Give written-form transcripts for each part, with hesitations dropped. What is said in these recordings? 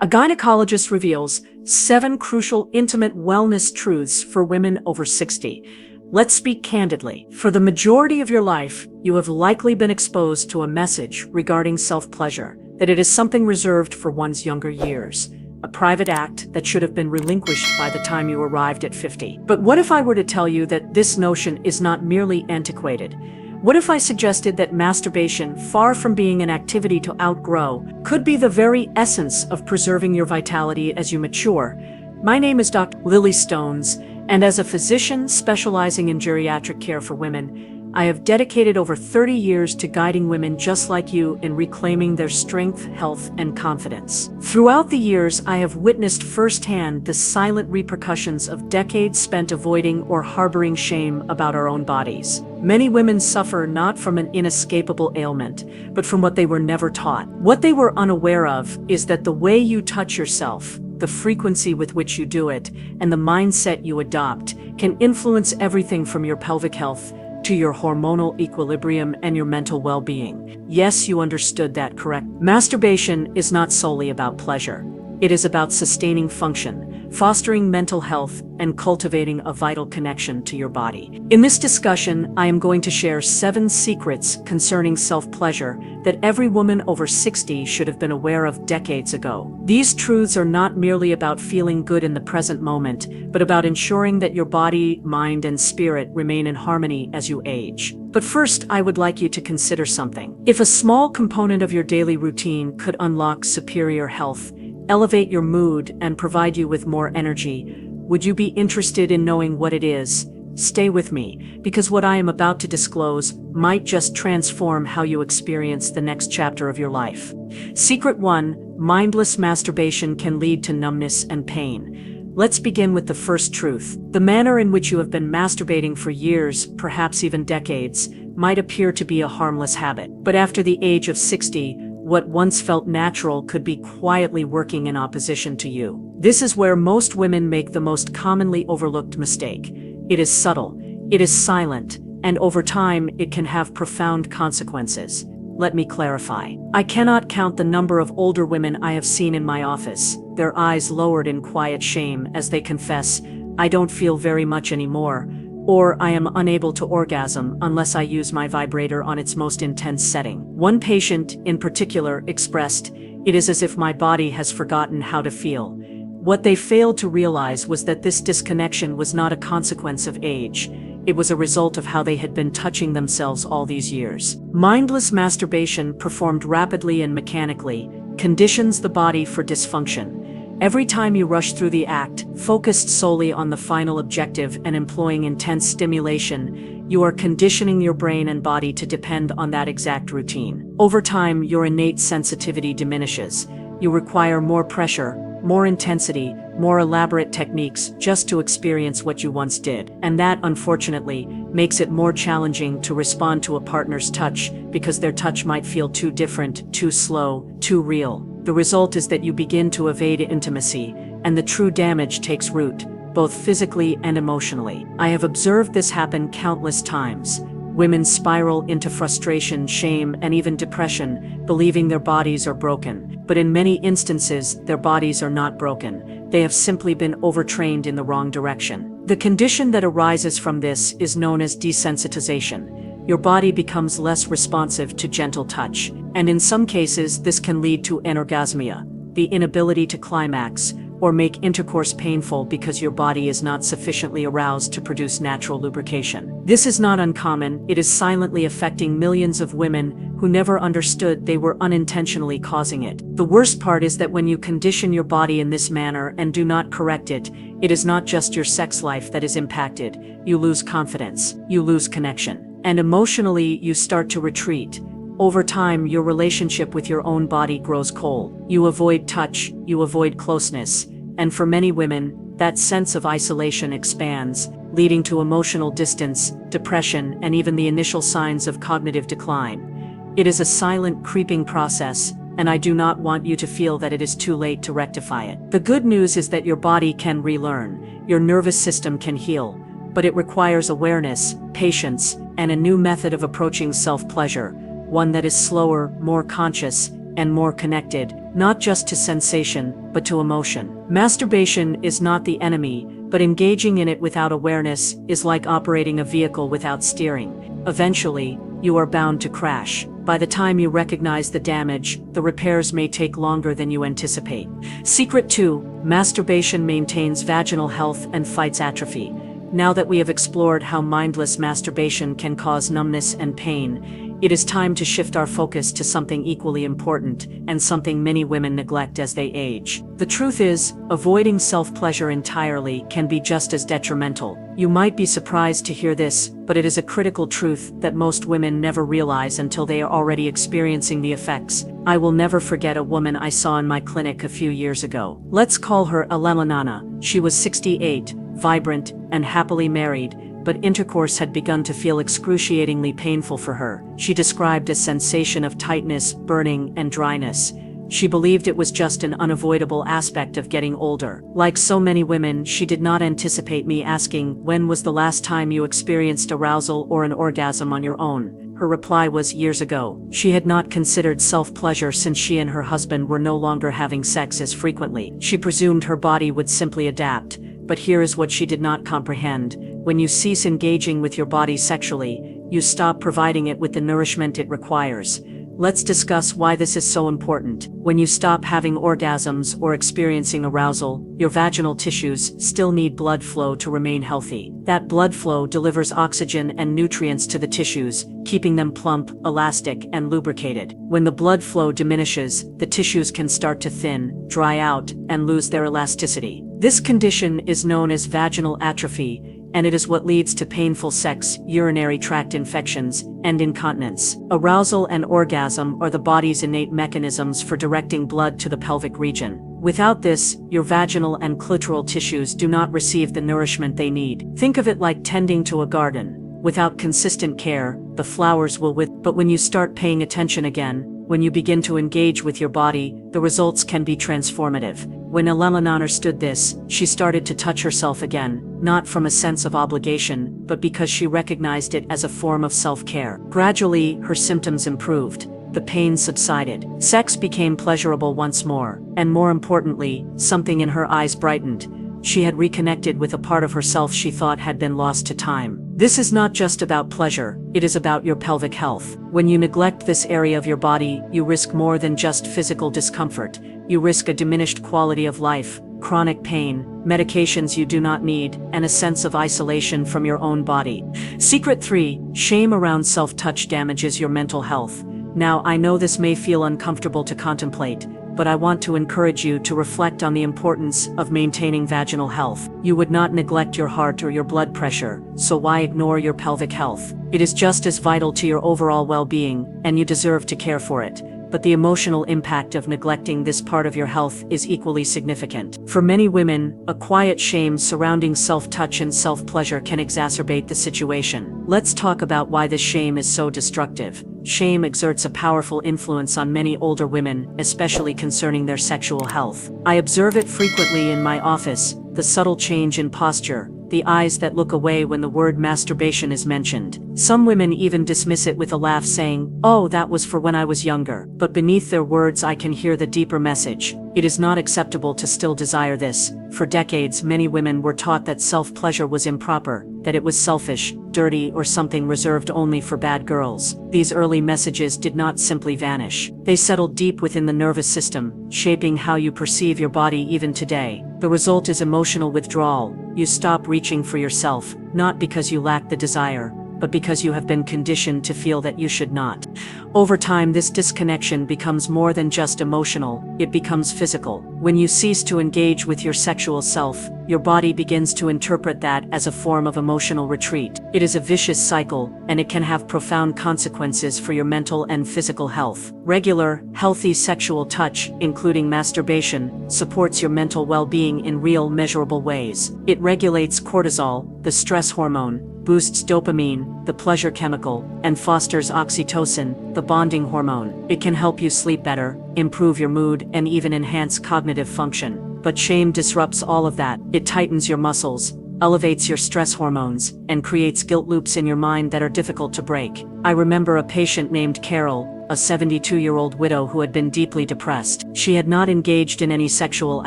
A gynecologist reveals 7 crucial intimate wellness truths for women over 60. Let's speak candidly. For the majority of your life, you have likely been exposed to a message regarding self-pleasure, that it is something reserved for one's younger years, a private act that should have been relinquished by the time you arrived at 50. But what if I were to tell you that this notion is not merely antiquated? What if I suggested that masturbation, far from being an activity to outgrow, could be the very essence of preserving your vitality as you mature? My name is Dr. Lily Stones, and as a physician specializing in geriatric care for women, I have dedicated over 30 years to guiding women just like you in reclaiming their strength, health, and confidence. Throughout the years, I have witnessed firsthand the silent repercussions of decades spent avoiding or harboring shame about our own bodies. Many women suffer not from an inescapable ailment, but from what they were never taught. What they were unaware of is that the way you touch yourself, the frequency with which you do it, and the mindset you adopt can influence everything from your pelvic health to your hormonal equilibrium and your mental well-being. Yes, you understood that correct. Masturbation is not solely about pleasure. It is about sustaining function, fostering mental health, and cultivating a vital connection to your body. In this discussion, I am going to share 7 secrets concerning self-pleasure that every woman over 60 should have been aware of decades ago. These truths are not merely about feeling good in the present moment, but about ensuring that your body, mind, and spirit remain in harmony as you age. But first, I would like you to consider something. If a small component of your daily routine could unlock superior health, elevate your mood, and provide you with more energy, would you be interested in knowing what it is? Stay with me, because what I am about to disclose might just transform how you experience the next chapter of your life. Secret 1: mindless masturbation can lead to numbness and pain. Let's begin with the first truth. The manner in which you have been masturbating for years, perhaps even decades, might appear to be a harmless habit. But after the age of 60, what once felt natural could be quietly working in opposition to you. This is where most women make the most commonly overlooked mistake. It is subtle, it is silent, and over time it can have profound consequences. Let me clarify. I cannot count the number of older women I have seen in my office, their eyes lowered in quiet shame as they confess, "I don't feel very much anymore," or "I am unable to orgasm unless I use my vibrator on its most intense setting." One patient, in particular, expressed, "It is as if my body has forgotten how to feel." What they failed to realize was that this disconnection was not a consequence of age. It was a result of how they had been touching themselves all these years. Mindless masturbation, performed rapidly and mechanically, conditions the body for dysfunction. Every time you rush through the act, focused solely on the final objective and employing intense stimulation, you are conditioning your brain and body to depend on that exact routine. Over time, your innate sensitivity diminishes. You require more pressure, more intensity, more elaborate techniques just to experience what you once did. And that, unfortunately, makes it more challenging to respond to a partner's touch because their touch might feel too different, too slow, too real. The result is that you begin to evade intimacy, and the true damage takes root, both physically and emotionally. I have observed this happen countless times. Women spiral into frustration, shame, and even depression, believing their bodies are broken. But in many instances, their bodies are not broken. They have simply been overtrained in the wrong direction. The condition that arises from this is known as desensitization. Your body becomes less responsive to gentle touch, and in some cases, this can lead to anorgasmia, the inability to climax, or make intercourse painful because your body is not sufficiently aroused to produce natural lubrication. This is not uncommon. It is silently affecting millions of women who never understood they were unintentionally causing it. The worst part is that when you condition your body in this manner and do not correct it, it is not just your sex life that is impacted. You lose confidence, you lose connection, and emotionally you start to retreat. Over time, your relationship with your own body grows cold. You avoid touch, you avoid closeness, and for many women, that sense of isolation expands, leading to emotional distance, depression, and even the initial signs of cognitive decline. It is a silent, creeping process, and I do not want you to feel that it is too late to rectify it. The good news is that your body can relearn, your nervous system can heal, but it requires awareness, patience, and a new method of approaching self-pleasure, one that is slower, more conscious, and more connected, not just to sensation, but to emotion. Masturbation is not the enemy, but engaging in it without awareness is like operating a vehicle without steering. Eventually, you are bound to crash. By the time you recognize the damage, the repairs may take longer than you anticipate. Secret 2. Masturbation maintains vaginal health and fights atrophy. Now that we have explored how mindless masturbation can cause numbness and pain, it is time to shift our focus to something equally important, and something many women neglect as they age. The truth is, avoiding self-pleasure entirely can be just as detrimental. You might be surprised to hear this, but it is a critical truth that most women never realize until they are already experiencing the effects. I will never forget a woman I saw in my clinic a few years ago. Let's call her Alelana. She was 68, vibrant, and happily married, but intercourse had begun to feel excruciatingly painful for her. She described a sensation of tightness, burning, and dryness. She believed it was just an unavoidable aspect of getting older. Like so many women, she did not anticipate me asking, "When was the last time you experienced arousal or an orgasm on your own?" Her reply was, "Years ago." She had not considered self-pleasure since she and her husband were no longer having sex as frequently. She presumed her body would simply adapt. But here is what she did not comprehend. When you cease engaging with your body sexually, you stop providing it with the nourishment it requires. Let's discuss why this is so important. When you stop having orgasms or experiencing arousal, your vaginal tissues still need blood flow to remain healthy. That blood flow delivers oxygen and nutrients to the tissues, keeping them plump, elastic, and lubricated. When the blood flow diminishes, the tissues can start to thin, dry out, and lose their elasticity. This condition is known as vaginal atrophy, and it is what leads to painful sex, urinary tract infections, and incontinence. Arousal and orgasm are the body's innate mechanisms for directing blood to the pelvic region. Without this, your vaginal and clitoral tissues do not receive the nourishment they need. Think of it like tending to a garden. Without consistent care, the flowers will wither. But when you start paying attention again, when you begin to engage with your body, the results can be transformative. When Alelana understood this, she started to touch herself again, not from a sense of obligation, but because she recognized it as a form of self-care. Gradually, her symptoms improved. The pain subsided. Sex became pleasurable once more. And more importantly, something in her eyes brightened. She had reconnected with a part of herself she thought had been lost to time. This is not just about pleasure, it is about your pelvic health. When you neglect this area of your body, you risk more than just physical discomfort. You risk a diminished quality of life, chronic pain, medications you do not need, and a sense of isolation from your own body. Secret 3. Shame around self-touch damages your mental health. Now, I know this may feel uncomfortable to contemplate, but I want to encourage you to reflect on the importance of maintaining vaginal health. You would not neglect your heart or your blood pressure, so why ignore your pelvic health? It is just as vital to your overall well-being, and you deserve to care for it. But the emotional impact of neglecting this part of your health is equally significant. For many women, a quiet shame surrounding self-touch and self-pleasure can exacerbate the situation. Let's talk about why this shame is so destructive. Shame exerts a powerful influence on many older women, especially concerning their sexual health. I observe it frequently in my office, the subtle change in posture, the eyes that look away when the word masturbation is mentioned. Some women even dismiss it with a laugh, saying, "Oh, that was for when I was younger." But beneath their words I can hear the deeper message. It is not acceptable to still desire this. For decades, many women were taught that self-pleasure was improper, that it was selfish, dirty, or something reserved only for bad girls. These early messages did not simply vanish. They settled deep within the nervous system, shaping how you perceive your body even today. The result is emotional withdrawal. You stop reaching for yourself, not because you lack the desire, but because you have been conditioned to feel that you should not. Over time, this disconnection becomes more than just emotional, it becomes physical. When you cease to engage with your sexual self, your body begins to interpret that as a form of emotional retreat. It is a vicious cycle, and it can have profound consequences for your mental and physical health. Regular, healthy sexual touch, including masturbation, supports your mental well-being in real, measurable ways. It regulates cortisol, the stress hormone, boosts dopamine, the pleasure chemical, and fosters oxytocin, the bonding hormone. It can help you sleep better, improve your mood, and even enhance cognitive function. But shame disrupts all of that. It tightens your muscles, elevates your stress hormones, and creates guilt loops in your mind that are difficult to break. I remember a patient named Carol, a 72-year-old widow who had been deeply depressed. She had not engaged in any sexual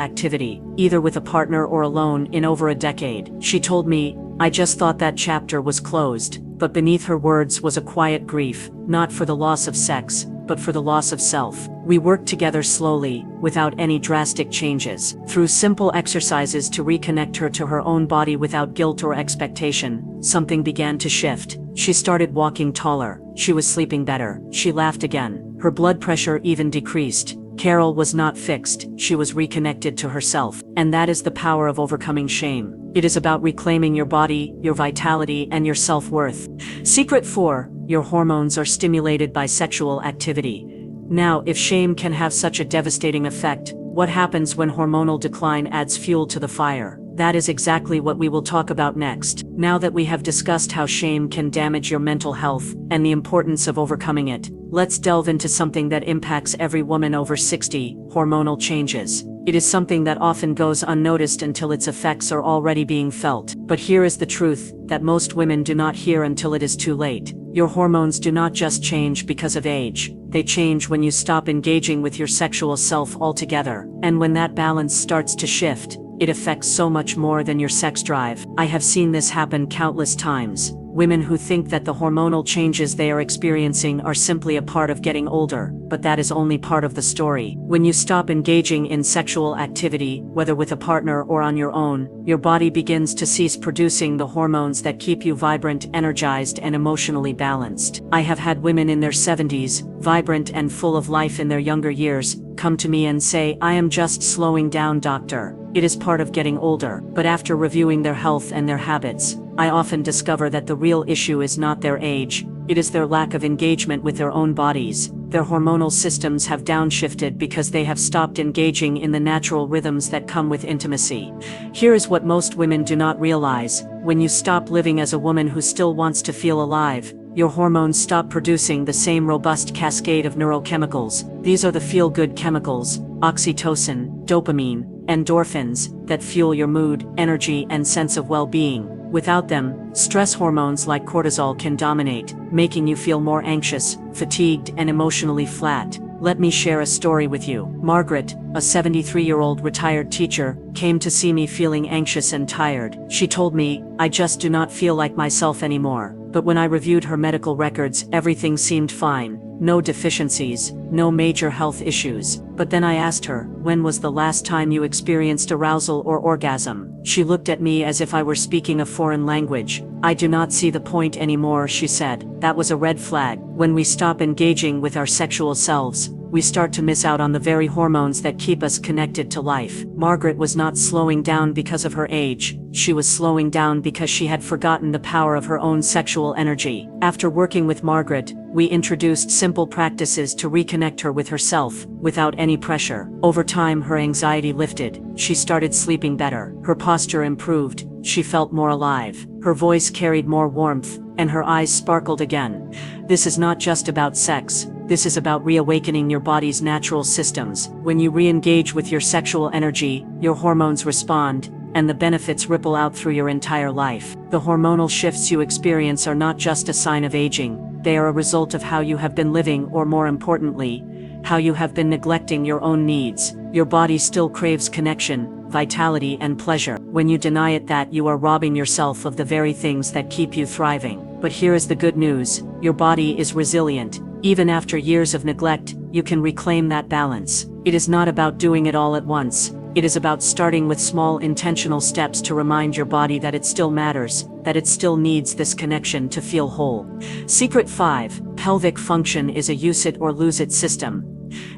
activity, either with a partner or alone, in over a decade. She told me, "I just thought that chapter was closed." But beneath her words was a quiet grief, not for the loss of sex, but for the loss of self. We worked together slowly, without any drastic changes, through simple exercises to reconnect her to her own body without guilt or expectation. Something began to shift. She started walking taller. She was sleeping better. She laughed again. Her blood pressure even decreased. Carol was not fixed. She was reconnected to herself. And that is the power of overcoming shame. It is about reclaiming your body, your vitality, and your self-worth. Secret 4. Your hormones are stimulated by sexual activity. Now, if shame can have such a devastating effect, what happens when hormonal decline adds fuel to the fire? That is exactly what we will talk about next. Now that we have discussed how shame can damage your mental health and the importance of overcoming it, let's delve into something that impacts every woman over 60, hormonal changes. It is something that often goes unnoticed until its effects are already being felt. But here is the truth that most women do not hear until it is too late. Your hormones do not just change because of age. They change when you stop engaging with your sexual self altogether. And when that balance starts to shift, it affects so much more than your sex drive. I have seen this happen countless times. Women who think that the hormonal changes they are experiencing are simply a part of getting older, but that is only part of the story. When you stop engaging in sexual activity, whether with a partner or on your own, your body begins to cease producing the hormones that keep you vibrant, energized, and emotionally balanced. I have had women in their 70s, vibrant and full of life in their younger years, come to me and say, "I am just slowing down, doctor. It is part of getting older." But after reviewing their health and their habits, I often discover that the real issue is not their age. It is their lack of engagement with their own bodies. Their hormonal systems have downshifted because they have stopped engaging in the natural rhythms that come with intimacy. Here is what most women do not realize. When you stop living as a woman who still wants to feel alive, your hormones stop producing the same robust cascade of neurochemicals. These are the feel-good chemicals, oxytocin, dopamine, endorphins, that fuel your mood, energy, and sense of well-being. Without them, stress hormones like cortisol can dominate, making you feel more anxious, fatigued, and emotionally flat. Let me share a story with you. Margaret, a 73-year-old retired teacher, came to see me feeling anxious and tired. She told me, "I just do not feel like myself anymore." But when I reviewed her medical records, everything seemed fine. No deficiencies, no major health issues. But then I asked her, "When was the last time you experienced arousal or orgasm?" She looked at me as if I were speaking a foreign language. "I do not see the point anymore," she said. That was a red flag. When we stop engaging with our sexual selves, we start to miss out on the very hormones that keep us connected to life. Margaret was not slowing down because of her age. She was slowing down because she had forgotten the power of her own sexual energy. After working with Margaret, we introduced simple practices to reconnect her with herself, without any pressure. Over time, her anxiety lifted. She started sleeping better. Her posture improved. She felt more alive. Her voice carried more warmth, and her eyes sparkled again. This is not just about sex. This is about reawakening your body's natural systems. When you re-engage with your sexual energy, your hormones respond, and the benefits ripple out through your entire life. The hormonal shifts you experience are not just a sign of aging. They are a result of how you have been living, or more importantly, how you have been neglecting your own needs. Your body still craves connection, vitality, and pleasure. When you deny it that, you are robbing yourself of the very things that keep you thriving. But here is the good news. Your body is resilient. Even after years of neglect, you can reclaim that balance. It is not about doing it all at once. It is about starting with small intentional steps to remind your body that it still matters, that it still needs this connection to feel whole. Secret 5. Pelvic function is a use it or lose it system.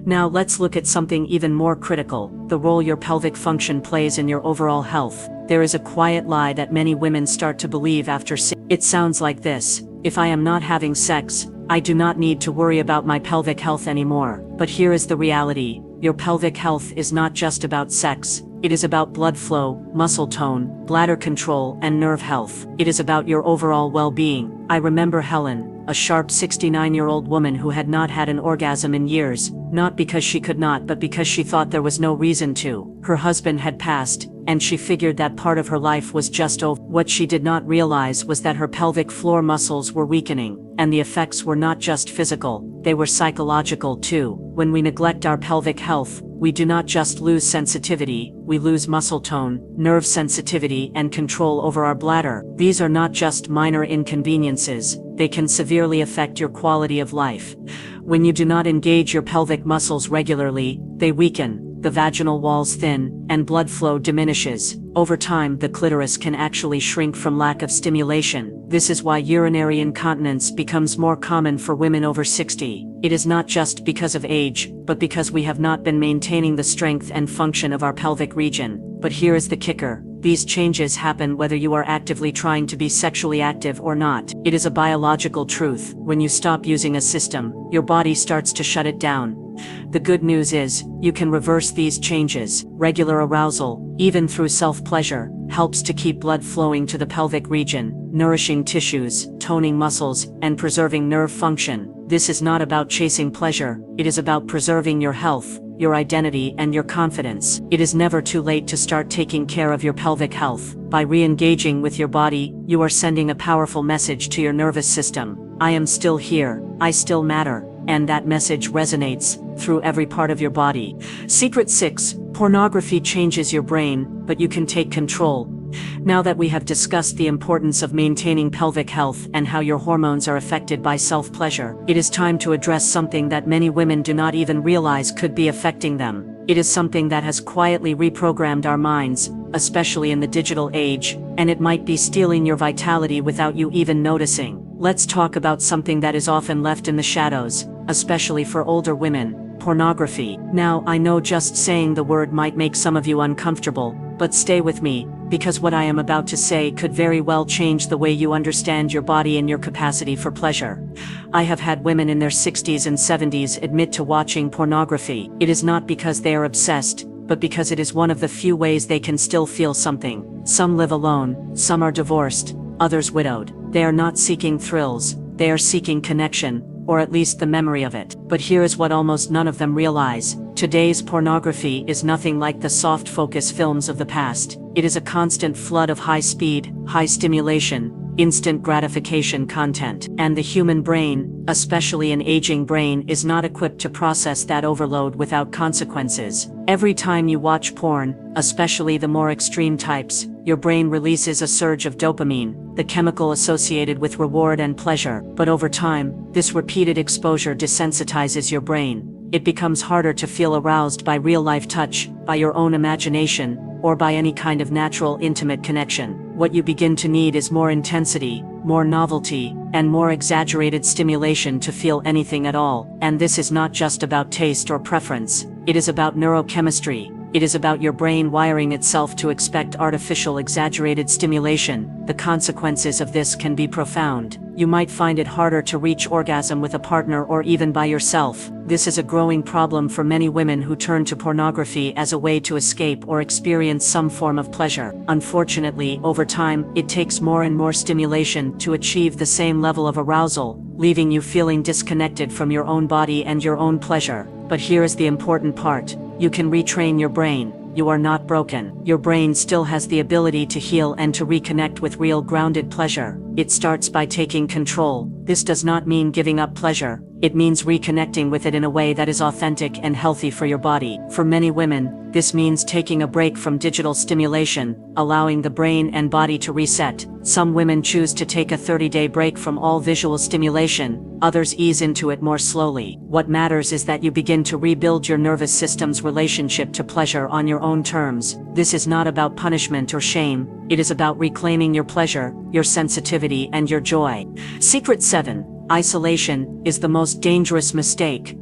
Now let's look at something even more critical, the role your pelvic function plays in your overall health. There is a quiet lie that many women start to believe after it sounds like this: if I am not having sex, I do not need to worry about my pelvic health anymore. But here is the reality. Your pelvic health is not just about sex. It is about blood flow, muscle tone, bladder control, and nerve health. It is about your overall well-being. I remember Helen, a sharp 69-year-old woman who had not had an orgasm in years, not because she could not, but because she thought there was no reason to. Her husband had passed, and she figured that part of her life was just over. What she did not realize was that her pelvic floor muscles were weakening, and the effects were not just physical, they were psychological too. When we neglect our pelvic health, we do not just lose sensitivity, we lose muscle tone, nerve sensitivity, and control over our bladder. These are not just minor inconveniences, they can severely affect your quality of life. When you do not engage your pelvic muscles regularly, they weaken, the vaginal walls thin, and blood flow diminishes. Over time, the clitoris can actually shrink from lack of stimulation. This is why urinary incontinence becomes more common for women over 60. It is not just because of age, but because we have not been maintaining the strength and function of our pelvic region. But here is the kicker. These changes happen whether you are actively trying to be sexually active or not. It is a biological truth. When you stop using a system, your body starts to shut it down. The good news is, you can reverse these changes. Regular arousal, even through self-pleasure, helps to keep blood flowing to the pelvic region, nourishing tissues, toning muscles, and preserving nerve function. This is not about chasing pleasure, it is about preserving your health, your identity, and your confidence. It is never too late to start taking care of your pelvic health. By re-engaging with your body, you are sending a powerful message to your nervous system. I am still here, I still matter. And that message resonates through every part of your body. Secret 6. Pornography changes your brain, but you can take control. Now that we have discussed the importance of maintaining pelvic health and how your hormones are affected by self-pleasure, it is time to address something that many women do not even realize could be affecting them. It is something that has quietly reprogrammed our minds, especially in the digital age, and it might be stealing your vitality without you even noticing. Let's talk about something that is often left in the shadows, especially for older women: pornography. Now, I know just saying the word might make some of you uncomfortable, but stay with me, because what I am about to say could very well change the way you understand your body and your capacity for pleasure. I have had women in their 60s and 70s admit to watching pornography. It is not because they are obsessed, but because it is one of the few ways they can still feel something. Some live alone, some are divorced, others widowed. They are not seeking thrills, they are seeking connection, or at least the memory of it. But here is what almost none of them realize. Today's pornography is nothing like the soft focus films of the past. It is a constant flood of high speed, high stimulation, instant gratification content. And the human brain, especially an aging brain, is not equipped to process that overload without consequences. Every time you watch porn, especially the more extreme types, your brain releases a surge of dopamine, the chemical associated with reward and pleasure. But over time, this repeated exposure desensitizes your brain. It becomes harder to feel aroused by real-life touch, by your own imagination, or by any kind of natural, intimate connection. What you begin to need is more intensity, more novelty, and more exaggerated stimulation to feel anything at all. And this is not just about taste or preference. It is about neurochemistry. It is about your brain wiring itself to expect artificial, exaggerated stimulation. The consequences of this can be profound. You might find it harder to reach orgasm with a partner or even by yourself. This is a growing problem for many women who turn to pornography as a way to escape or experience some form of pleasure. Unfortunately, over time, it takes more and more stimulation to achieve the same level of arousal, leaving you feeling disconnected from your own body and your own pleasure. But here is the important part. You can retrain your brain. You are not broken. Your brain still has the ability to heal and to reconnect with real, grounded pleasure. It starts by taking control. This does not mean giving up pleasure. It means reconnecting with it in a way that is authentic and healthy for your body. For many women, this means taking a break from digital stimulation, allowing the brain and body to reset. Some women choose to take a 30-day break from all visual stimulation, others ease into it more slowly. What matters is that you begin to rebuild your nervous system's relationship to pleasure on your own terms. This is not about punishment or shame. It is about reclaiming your pleasure, your sensitivity, and your joy. Secret 7. Isolation is the most dangerous mistake.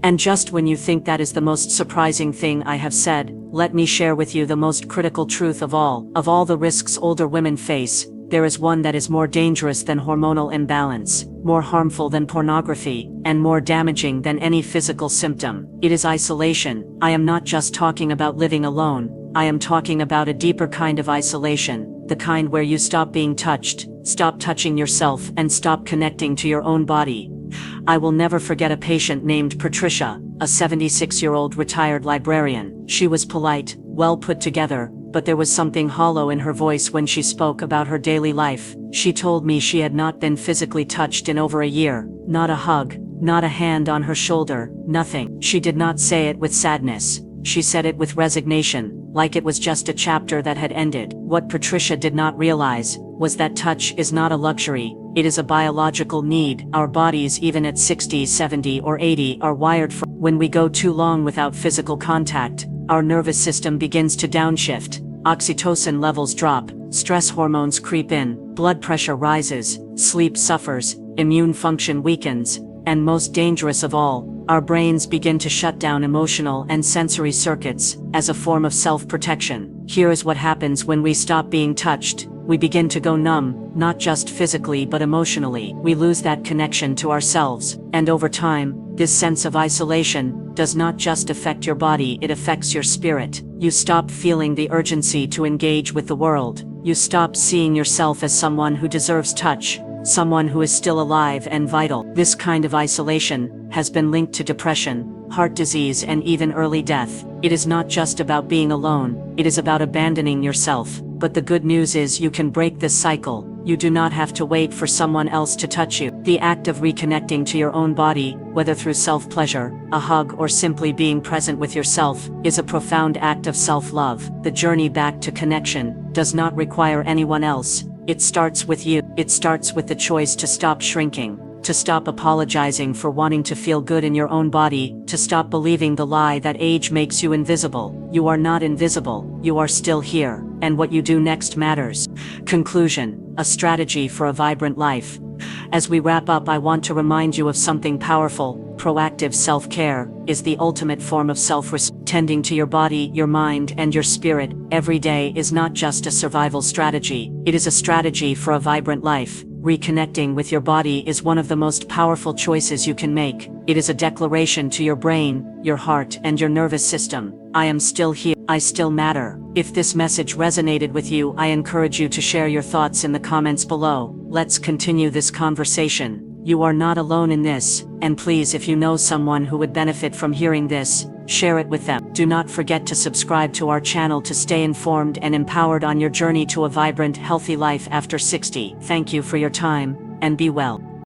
And just when you think that is the most surprising thing I have said, let me share with you the most critical truth of all. Of all the risks older women face, there is one that is more dangerous than hormonal imbalance, more harmful than pornography, and more damaging than any physical symptom. It is isolation. I am not just talking about living alone. I am talking about a deeper kind of isolation, the kind where you stop being touched, stop touching yourself, and stop connecting to your own body. I will never forget a patient named Patricia, a 76-year-old retired librarian. She was polite, well put together, but there was something hollow in her voice when she spoke about her daily life. She told me she had not been physically touched in over a year. Not a hug, not a hand on her shoulder, nothing. She did not say it with sadness. She said it with resignation, like it was just a chapter that had ended. What Patricia did not realize was that touch is not a luxury, it is a biological need. Our bodies, even at 60, 70, or 80, are wired for. When we go too long without physical contact, our nervous system begins to downshift. Oxytocin levels drop, stress hormones creep in, blood pressure rises, sleep suffers, immune function weakens, and most dangerous of all, our brains begin to shut down emotional and sensory circuits as a form of self-protection. Here is what happens when we stop being touched. We begin to go numb, not just physically but emotionally. We lose that connection to ourselves, and over time, this sense of isolation does not just affect your body, it affects your spirit. You stop feeling the urgency to engage with the world. You stop seeing yourself as someone who deserves touch, someone who is still alive and vital. This kind of isolation has been linked to depression, heart disease, and even early death. It is not just about being alone, it is about abandoning yourself. But the good news is you can break this cycle. You do not have to wait for someone else to touch you. The act of reconnecting to your own body, whether through self-pleasure, a hug, or simply being present with yourself, is a profound act of self-love. The journey back to connection does not require anyone else. It starts with you. It starts with the choice to stop shrinking, to stop apologizing for wanting to feel good in your own body, to stop believing the lie that age makes you invisible. You are not invisible, you are still here, and what you do next matters. Conclusion: a strategy for a vibrant life. As we wrap up, I want to remind you of something powerful. Proactive self-care is the ultimate form of self-respect. Tending to your body, your mind, and your spirit every day is not just a survival strategy, it is a strategy for a vibrant life. Reconnecting with your body is one of the most powerful choices you can make. It is a declaration to your brain, your heart, and your nervous system. I am still here. I still matter. If this message resonated with you, I encourage you to share your thoughts in the comments below. Let's continue this conversation. You are not alone in this, and please, if you know someone who would benefit from hearing this, share it with them. Do not forget to subscribe to our channel to stay informed and empowered on your journey to a vibrant, healthy life after 60. Thank you for your time, and be well.